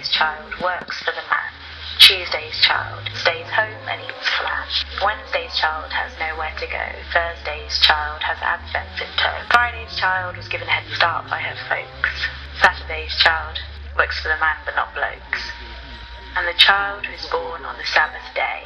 Monday's child works for the man. Tuesday's child stays home and eats flat. Wednesday's child has nowhere to go. Thursday's child has absence in tow. Friday's child was given a head start by her folks. Saturday's child works for the man but not blokes. And the child who's born on the Sabbath day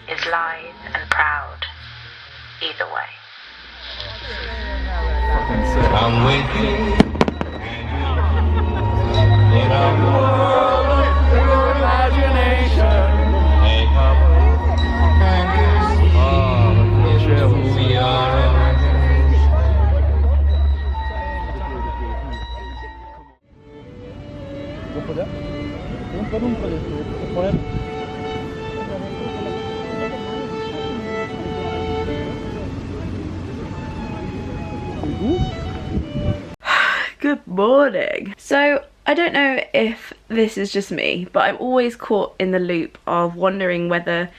is lithe and proud either way. I'm with you in a world of your imagination. Hey, and you who we are. Good morning. So I don't know if this is just me, but I'm always caught in the loop of wondering whether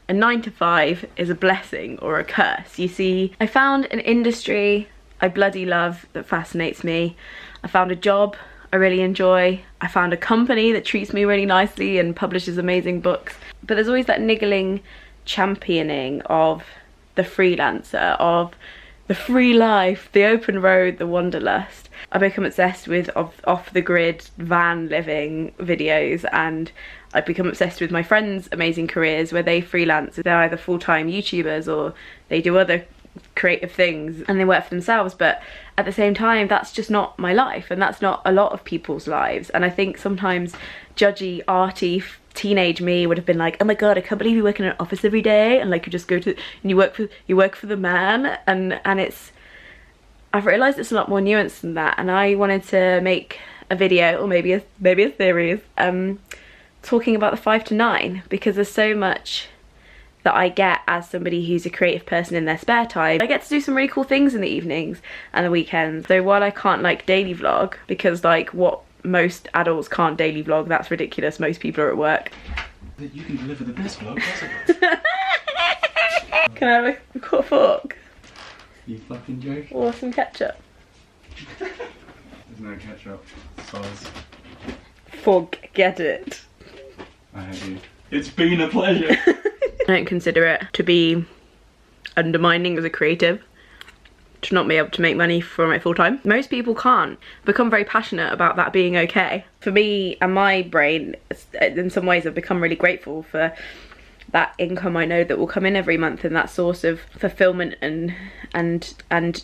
a 9 to 5 is a blessing or a curse. You see, I found an industry I bloody love that fascinates me. I found a job I really enjoy. I found a company that treats me really nicely and publishes amazing books. But there's always that niggling championing of the freelancer, of the free life, the open road, the wanderlust. I become obsessed with off-the-grid van living videos, and I've become obsessed with my friends' amazing careers where they freelance. They're either full-time YouTubers or they do other creative things and they work for themselves, but at the same time that's just not my life, and that's not a lot of people's lives. And I think sometimes judgy, arty teenage me would have been like, oh my god, I can't believe you work in an office every day and like you just go to and you work for the man. And it's, I've realised it's a lot more nuanced than that, and I wanted to make a video, or maybe a series, talking about the 5 to 9, because there's so much that I get as somebody who's a creative person in their spare time. I get to do some really cool things in the evenings and the weekends. So while I can't like daily vlog, because like what most adults can't daily vlog, that's ridiculous, most people are at work. You can deliver the best vlog possible. Can I have a fork? You fucking joke. Or some ketchup? There's no ketchup. Sauce. Forget it. I hate you. It's been a pleasure. I don't consider it to be undermining as a creative to not be able to make money from it full time. Most people can't become very passionate about that being okay. For me and my brain, in some ways I've become really grateful for that income I know that will come in every month, and that source of fulfillment and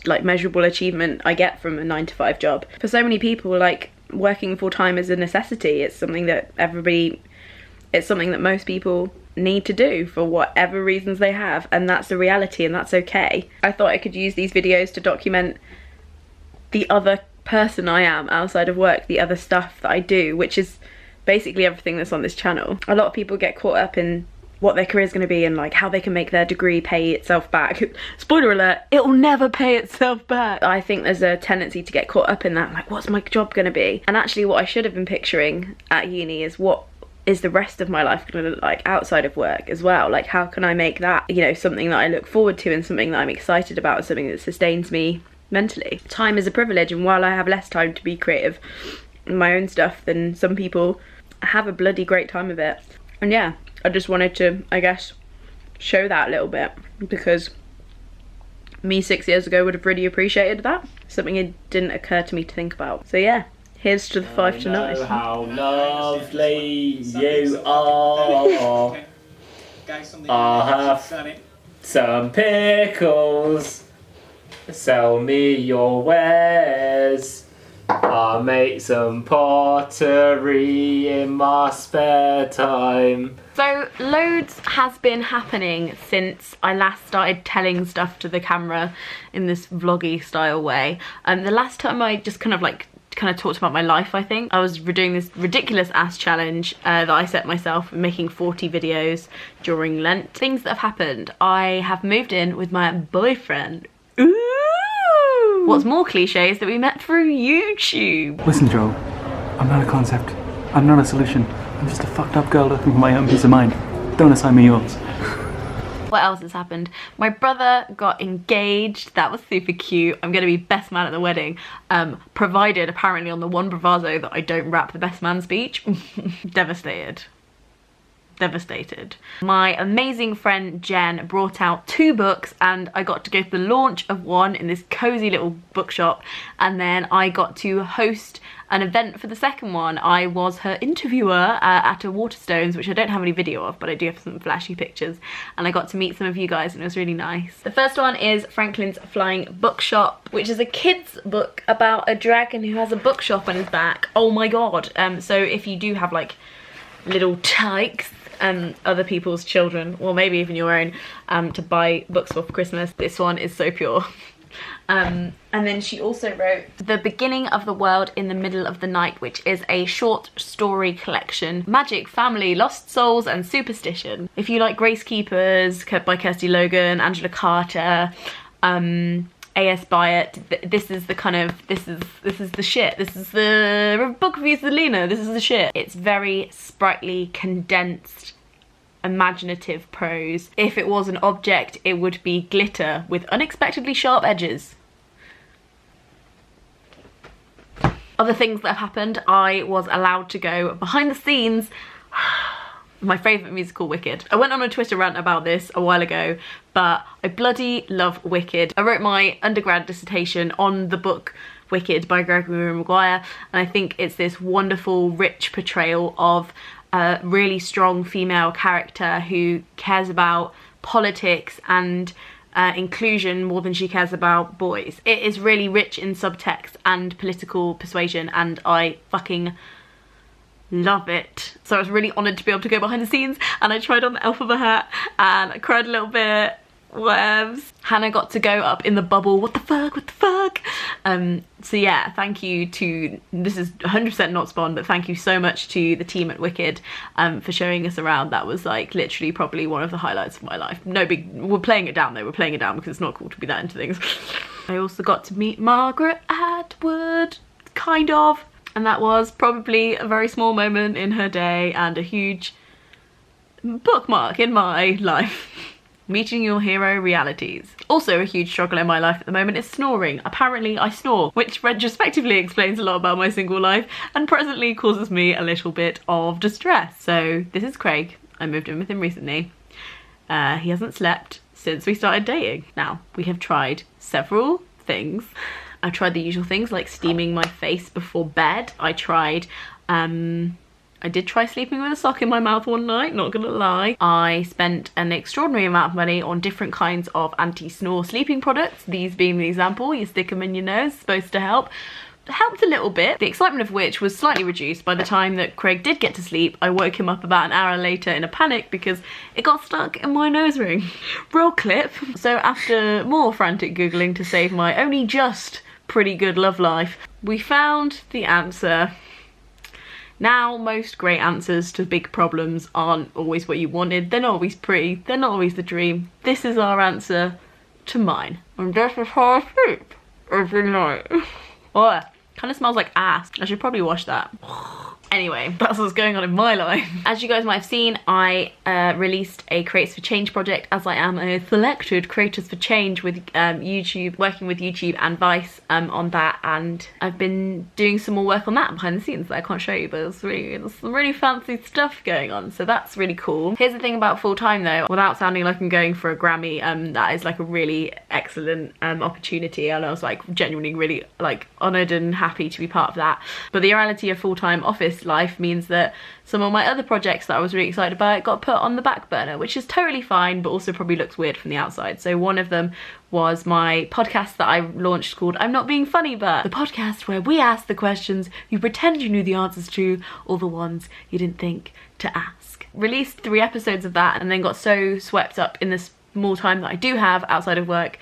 like measurable achievement I get from a 9 to 5 job. For so many people, like, working full time is a necessity. It's something that it's something that most people need to do for whatever reasons they have, and that's the reality, and that's okay. I thought I could use these videos to document the other person I am outside of work, the other stuff that I do, which is basically everything that's on this channel. A lot of people get caught up in what their career is going to be and like how they can make their degree pay itself back. Spoiler alert, it will never pay itself back. I think there's a tendency to get caught up in that, like, what's my job going to be? And actually what I should have been picturing at uni is, what is the rest of my life going to look like outside of work as well? Like, how can I make that, you know, something that I look forward to and something that I'm excited about and something that sustains me mentally? Time is a privilege, and while I have less time to be creative in my own stuff than some people, I have a bloody great time of it. And yeah, I just wanted to, I guess, show that a little bit, because me 6 years ago would have really appreciated that. Something it didn't occur to me to think about. So yeah, here's to the 5 to 9. How lovely you are. I'll have some pickles. Sell me your wares. I'll make some pottery in my spare time. So loads has been happening since I last started telling stuff to the camera in this vloggy style way. The last time I just kind of talked about my life, I think. I was doing this ridiculous ass challenge that I set myself, making 40 videos during Lent. Things that have happened. I have moved in with my boyfriend. Ooh! What's more cliche is that we met through YouTube. Listen, Joe, I'm not a concept. I'm not a solution. I'm just a fucked up girl looking for my own peace of mind. Don't assign me yours. What else has happened? My brother got engaged. That was super cute. I'm gonna be best man at the wedding, provided apparently on the one proviso that I don't rap the best man speech. Devastated. My amazing friend Jen brought out 2 books, and I got to go to the launch of one in this cozy little bookshop, and then I got to host an event for the second one. I was her interviewer at a Waterstones, which I don't have any video of, but I do have some flashy pictures, and I got to meet some of you guys, and it was really nice. The first one is Franklin's Flying Bookshop, which is a kid's book about a dragon who has a bookshop on his back. Oh my god. So if you do have like little tykes, other people's children, or maybe even your own, to buy books for Christmas, this one is so pure. And then she also wrote The Beginning of the World in the Middle of the Night, which is a short story collection. Magic, family, lost souls, and superstition. If you like Grace Keepers by Kirsty Logan, Angela Carter, A.S. Byatt, this is the kind of, this is the shit. This is the book reviews with Lena, this is the shit. It's very sprightly, condensed, imaginative prose. If it was an object, it would be glitter with unexpectedly sharp edges. Other things that have happened, I was allowed to go behind the scenes. My favourite musical, Wicked. I went on a Twitter rant about this a while ago, but I bloody love Wicked. I wrote my undergrad dissertation on the book Wicked by Gregory Maguire, and I think it's this wonderful, rich portrayal of a really strong female character who cares about politics and inclusion more than she cares about boys. It is really rich in subtext and political persuasion, and I fucking love it. So I was really honoured to be able to go behind the scenes, and I tried on the elf of a hat and I cried a little bit. Whatevs. Hannah got to go up in the bubble. What the fuck? So yeah, thank you to, this is 100% not spawn, but thank you so much to the team at Wicked for showing us around. That was like literally probably one of the highlights of my life. No big, we're playing it down though, we're playing it down because it's not cool to be that into things. I also got to meet Margaret Atwood, kind of, and that was probably a very small moment in her day and a huge bookmark in my life. Meeting your hero realities. Also a huge struggle in my life at the moment is snoring. Apparently I snore, which retrospectively explains a lot about my single life and presently causes me a little bit of distress. So this is Craig. I moved in with him recently. He hasn't slept since we started dating. Now, we have tried several things. I tried the usual things like steaming my face before bed. I did try sleeping with a sock in my mouth one night, not gonna lie. I spent an extraordinary amount of money on different kinds of anti-snore sleeping products, these being the example. You stick them in your nose, supposed to help. Helped a little bit, the excitement of which was slightly reduced by the time that Craig did get to sleep. I woke him up about an hour later in a panic because it got stuck in my nose ring. Roll clip. So after more frantic googling to save my only just pretty good love life, we found the answer. Now, most great answers to big problems aren't always what you wanted. They're not always pretty. They're not always the dream. This is our answer to mine. And this is how I sleep every night. Oh, kind of smells like ass. I should probably wash that. Anyway, that's what's going on in my life. As you guys might have seen, I released a Creators for Change project, as I am a selected Creators for Change with YouTube, working with YouTube and Vice on that, and I've been doing some more work on that behind the scenes that I can't show you, but there's some really fancy stuff going on, so that's really cool. Here's the thing about full-time though, without sounding like I'm going for a Grammy, that is like a really excellent opportunity, and I was like genuinely really like honoured and happy to be part of that. But the reality of full-time office life means that some of my other projects that I was really excited about got put on the back burner, which is totally fine, but also probably looks weird from the outside. So one of them was my podcast that I launched called I'm Not Being Funny But, the podcast where we ask the questions you pretend you knew the answers to, or the ones you didn't think to ask. Released 3 episodes of that and then got so swept up in this more time that I do have outside of work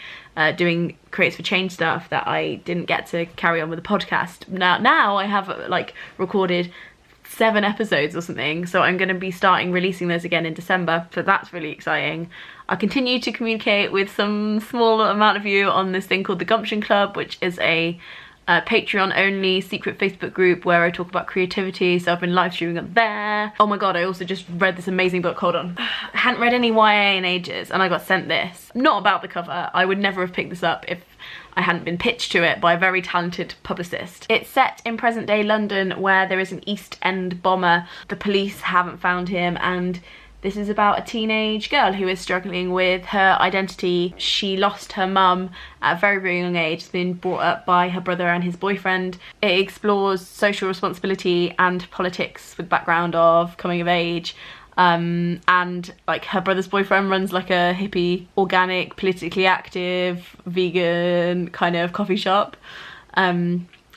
doing Creators for Change stuff that I didn't get to carry on with the podcast. Now I have like recorded 7 episodes or something, so I'm going to be starting releasing those again in December, so that's really exciting. I continue to communicate with some small amount of you on this thing called the Gumption Club, which is a Patreon only secret Facebook group where I talk about creativity, so I've been live streaming up there. Oh my god, I also just read this amazing book, hold on. I hadn't read any YA in ages and I got sent this. Not about the cover, I would never have picked this up if I hadn't been pitched to it by a very talented publicist. It's set in present day London where there is an East End bomber. The police haven't found him, and this is about a teenage girl who is struggling with her identity. She lost her mum at a very, very young age, has been brought up by her brother and his boyfriend. It explores social responsibility and politics with background of coming of age. And like her brother's boyfriend runs like a hippie, organic, politically active, vegan kind of coffee shop.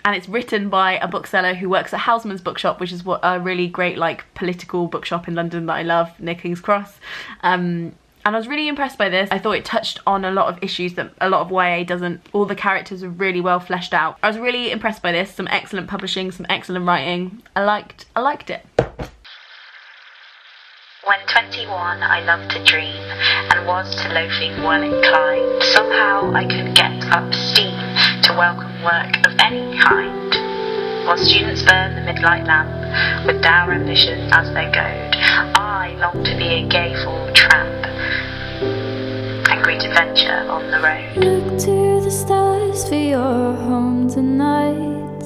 And it's written by a bookseller who works at Houseman's Bookshop, which is what a really great like political bookshop in London that I love, near King's Cross. And I was really impressed by this. I thought it touched on a lot of issues that a lot of YA doesn't. All the characters are really well fleshed out. I was really impressed by this. Some excellent publishing, some excellent writing. I liked it. When 21, I loved to dream and was to loafing well inclined. Somehow I could get up steam to welcome work of any kind. While students burn the midnight lamp with dour ambition as their goad, I long to be a gayful tramp and greet adventure on the road. Look to the stars for your home tonight.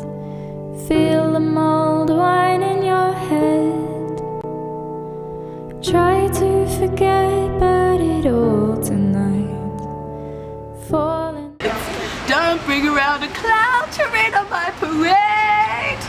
Feel the mulled wine in your head. Try to forget, but it all tonight. Falling. Don't bring around a cloud to rain on my parade.